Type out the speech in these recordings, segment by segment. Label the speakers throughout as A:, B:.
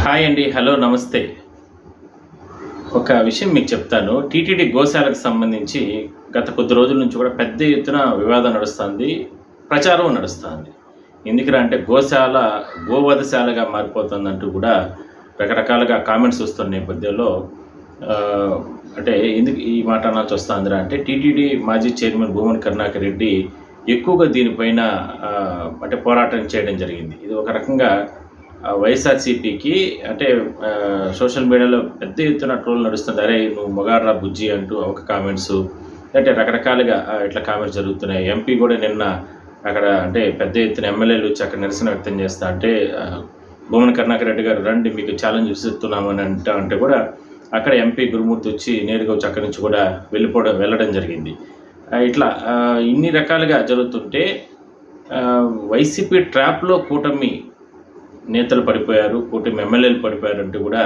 A: Hi అండి, hello, నమస్తే. ఒక విషయం మీకు చెప్తాను. టీటీడీ గోశాలకు సంబంధించి గత కొద్ది రోజుల నుంచి కూడా పెద్ద ఎత్తున వివాదం నడుస్తుంది, ప్రచారం నడుస్తుంది. ఎందుకురా అంటే గోశాల గోవధశాలగా మారిపోతుందంటూ కూడా రకరకాలుగా కామెంట్స్ వస్తున్న నేపథ్యంలో అంటే ఎందుకు ఈ మాట అనాల్సి వస్తుందిరా అంటే టీటీడీ మాజీ చైర్మన్ భూమన్ కరుణాకర్ రెడ్డి ఎక్కువగా దీనిపైన అంటే పోరాటం చేయడం జరిగింది. ఇది ఒక రకంగా వైఎస్ఆర్సీపీకి అంటే సోషల్ మీడియాలో పెద్ద ఎత్తున ట్రోల్ నడుస్తుంది. అరే నువ్వు మొగాడ్రా బుజ్జి అంటూ ఒక కామెంట్స్ అంటే రకరకాలుగా ఇట్లా కామెంట్స్ జరుగుతున్నాయి. ఎంపీ కూడా నిన్న అక్కడ అంటే పెద్ద ఎత్తున ఎమ్మెల్యేలు వచ్చి అక్కడ నిరసన వ్యక్తం చేస్తా అంటే భూమన్ కరుణాకర్ రెడ్డి గారు రండి మీకు ఛాలెంజ్ విసురుతున్నామని అంటే కూడా అక్కడ ఎంపీ గురుమూర్తి వచ్చి నేరుగా వచ్చి అక్కడి నుంచి కూడా వెళ్ళడం జరిగింది. ఇట్లా ఇన్ని రకాలుగా జరుగుతుంటే వైసీపీ ట్రాప్లో కూటమి నేతలు పడిపోయారు, కూటమి ఎమ్మెల్యేలు పడిపోయారు అంటూ కూడా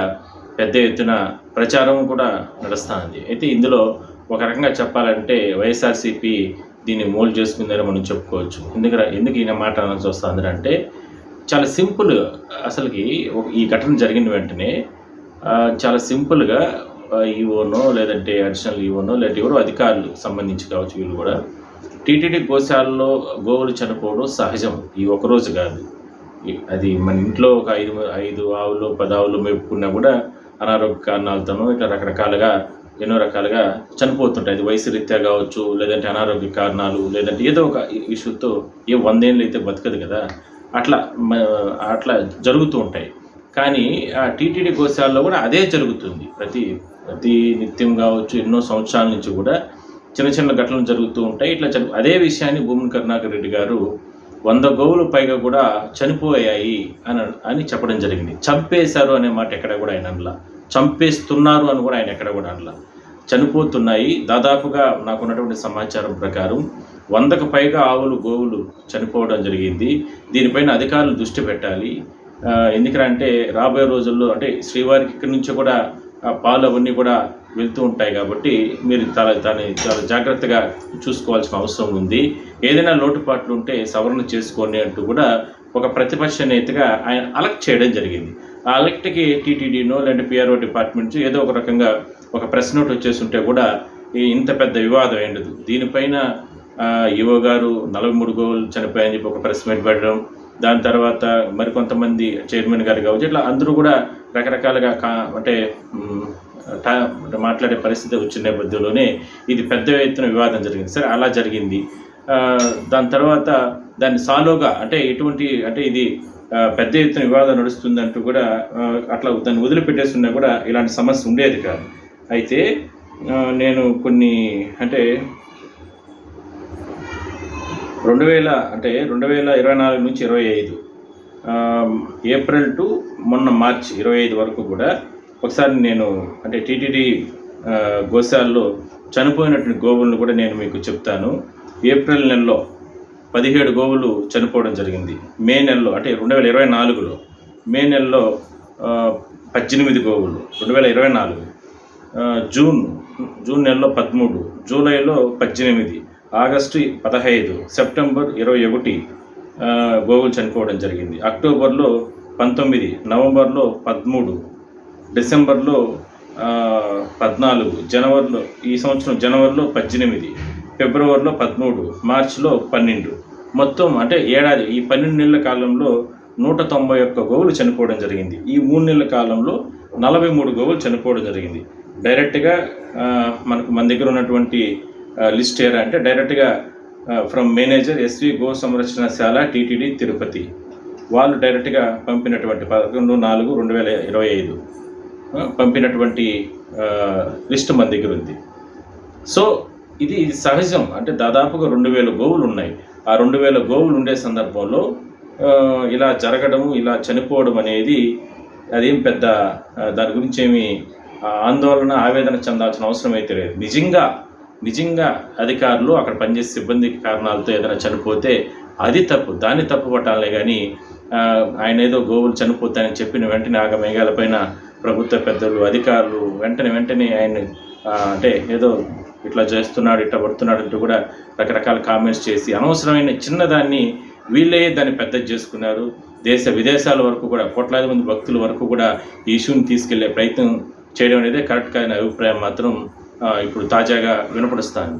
A: పెద్ద ఎత్తున ప్రచారం కూడా నడుస్తుంది. అయితే ఇందులో ఒక రకంగా చెప్పాలంటే వైఎస్ఆర్సీపీ దీన్ని మోల్డ్ చేసుకుందని మనం చెప్పుకోవచ్చు. ఎందుకు ఈయన మాట అనాల్సి వస్తుంది అంటే చాలా సింపుల్. అసలుకి ఈ ఘటన జరిగిన వెంటనే చాలా సింపుల్గా ఈఓనో లేదంటే అడిషనల్ ఈఓనో లేదంటే ఎవరో అధికారులు సంబంధించి కావచ్చు వీళ్ళు కూడా టీటీడీ గోశాలలో గోవులు చనిపోవడం సహజం. ఈ ఒకరోజు కాదు, అది మన ఇంట్లో ఒక 5 ఆవులు 10 ఆవులు మేపుకున్నా కూడా అనారోగ్య కారణాలతోనూ ఇట్లా రకరకాలుగా ఎన్నో రకాలుగా చనిపోతుంటాయి. అది వయసు రీత్యా కావచ్చు, లేదంటే అనారోగ్య కారణాలు, లేదంటే ఏదో ఒక ఇష్యూతో 100 ఏళ్ళు అయితే బతకదు కదా, అట్లా జరుగుతూ ఉంటాయి. కానీ ఆ టీటీడీ గోశాలలో కూడా అదే జరుగుతుంది. ప్రతి నిత్యం కావచ్చు ఎన్నో సంవత్సరాల నుంచి కూడా చిన్న చిన్న ఘటనలు జరుగుతూ ఉంటాయి. ఇట్లా అదే విషయాన్ని భూమన్ కరుణాకర్ రెడ్డి గారు 100 గోవులు పైగా కూడా చనిపోయాయి అని చెప్పడం జరిగింది. చంపేశారు అనే మాట ఎక్కడ కూడా ఆయన అనలా, చంపేస్తున్నారు అని కూడా ఆయన ఎక్కడ కూడా అనలా. చనిపోతున్నాయి. దాదాపుగా నాకున్నటువంటి సమాచారం ప్రకారం 100కు పైగా ఆవులు గోవులు చనిపోవడం జరిగింది. దీనిపైన అధికారులు దృష్టి పెట్టాలి. ఎందుకంటే రాబోయే రోజుల్లో అంటే శ్రీవారికి ఇక్కడి నుంచి కూడా పాలు అవన్నీ కూడా వెళ్తూ ఉంటాయి కాబట్టి మీరు దాన్ని చాలా జాగ్రత్తగా చూసుకోవాల్సిన అవసరం ఉంది. ఏదైనా లోటుపాట్లు ఉంటే సవరణ చేసుకోండి అంటూ కూడా ఒక ప్రతిపక్ష నేతగా ఆయన అలర్ట్ చేయడం జరిగింది. ఆ అలర్ట్కి టీటీడీనో లేదంటే పిఆర్ఓ డిపార్ట్మెంట్ ఏదో ఒక రకంగా ఒక ప్రెస్ నోట్ వచ్చేసి ఉంటే కూడా ఇంత పెద్ద వివాదం ఏంటదు. దీనిపైన ఈవో గారు 43 గోవులు చనిపోయాయని చెప్పి ఒక ప్రెస్ మీట్ పెట్టడం, దాని తర్వాత మరికొంతమంది చైర్మన్ గారు కావచ్చు ఇట్లా అందరూ కూడా రకరకాలుగా అంటే మాట్లాడే పరిస్థితి వచ్చిన నేపథ్యంలోనే ఇది పెద్ద ఎత్తున వివాదం జరిగింది. సరే అలా జరిగింది. దాని తర్వాత దాన్ని సాలోగా అంటే ఇది పెద్ద ఎత్తున వివాదం నడుస్తుందంటూ కూడా అట్లా దాన్ని వదిలిపెట్టేస్తున్నా కూడా ఇలాంటి సమస్య ఉండేది కాదు. అయితే నేను కొన్ని అంటే 2024 నుంచి 25 ఏప్రిల్ టు మొన్న మార్చి 25 వరకు కూడా ఒకసారి నేను అంటే టీటీడీ గోశాలలో చనిపోయినటువంటి గోవులను కూడా నేను మీకు చెప్తాను. ఏప్రిల్ నెలలో 17 గోవులు చనిపోవడం జరిగింది. మే నెలలో అంటే 2024లో మే నెలలో 18 గోవులు 2024, జూన్ నెలలో 13, జూలైలో 18, ఆగస్టు 15, సెప్టెంబర్ 21 గోవులు చనిపోవడం జరిగింది. అక్టోబర్లో 19, నవంబర్లో 13, డిసెంబర్లో 14, జనవరిలో ఈ సంవత్సరం జనవరిలో 18, ఫిబ్రవరిలో 13, మార్చిలో 12. మొత్తం అంటే ఏడాది ఈ 12 నెలల కాలంలో 191 గోవులు చనిపోవడం జరిగింది. ఈ 3 నెలల కాలంలో 43 గోవులు చనిపోవడం జరిగింది. డైరెక్ట్గా మన దగ్గర ఉన్నటువంటి లిస్ట్ ఏరా అంటే డైరెక్ట్గా ఫ్రమ్ మేనేజర్ ఎస్వి గో సంరక్షణశాల టీటీడీ తిరుపతి వాళ్ళు డైరెక్ట్గా పంపినటువంటి 11/4/2025 పంపినటువంటి లిస్ట్ మన దగ్గర ఉంది. సో ఇది సహజం. అంటే దాదాపుగా 2000 గోవులు ఉన్నాయి. ఆ 2000 గోవులు ఉండే సందర్భంలో ఇలా జరగడము, ఇలా చనిపోవడం అనేది అదేం పెద్ద దాని గురించి ఏమి ఆందోళన ఆవేదన చెందాల్సిన అవసరం అయితే లేదు. నిజంగా అధికారులు అక్కడ పనిచేసే సిబ్బంది కారణాలతో ఏదైనా చనిపోతే అది తప్పు, దాన్ని తప్పు పట్టాలే. కానీ ఆయన ఏదో గోవులు చనిపోతాయని చెప్పిన వెంటనే ఆగమేఘాలపైన ప్రభుత్వ పెద్దలు అధికారులు వెంటనే ఆయన అంటే ఏదో ఇట్లా చేస్తున్నాడు ఇట్లా పడుతున్నాడు అంటూ కూడా రకరకాల కామెంట్స్ చేసి అనవసరమైన చిన్నదాన్ని వీళ్ళే దాన్ని పెద్దది చేసుకున్నారు. దేశ విదేశాల వరకు కూడా కోట్లాది మంది భక్తుల వరకు కూడా ఈ ఇష్యూని తీసుకెళ్లే ప్రయత్నం చేయడం అనేది కరెక్ట్ కాని అభిప్రాయం మాత్రం ఇప్పుడు తాజాగా వినపడుస్తుంది.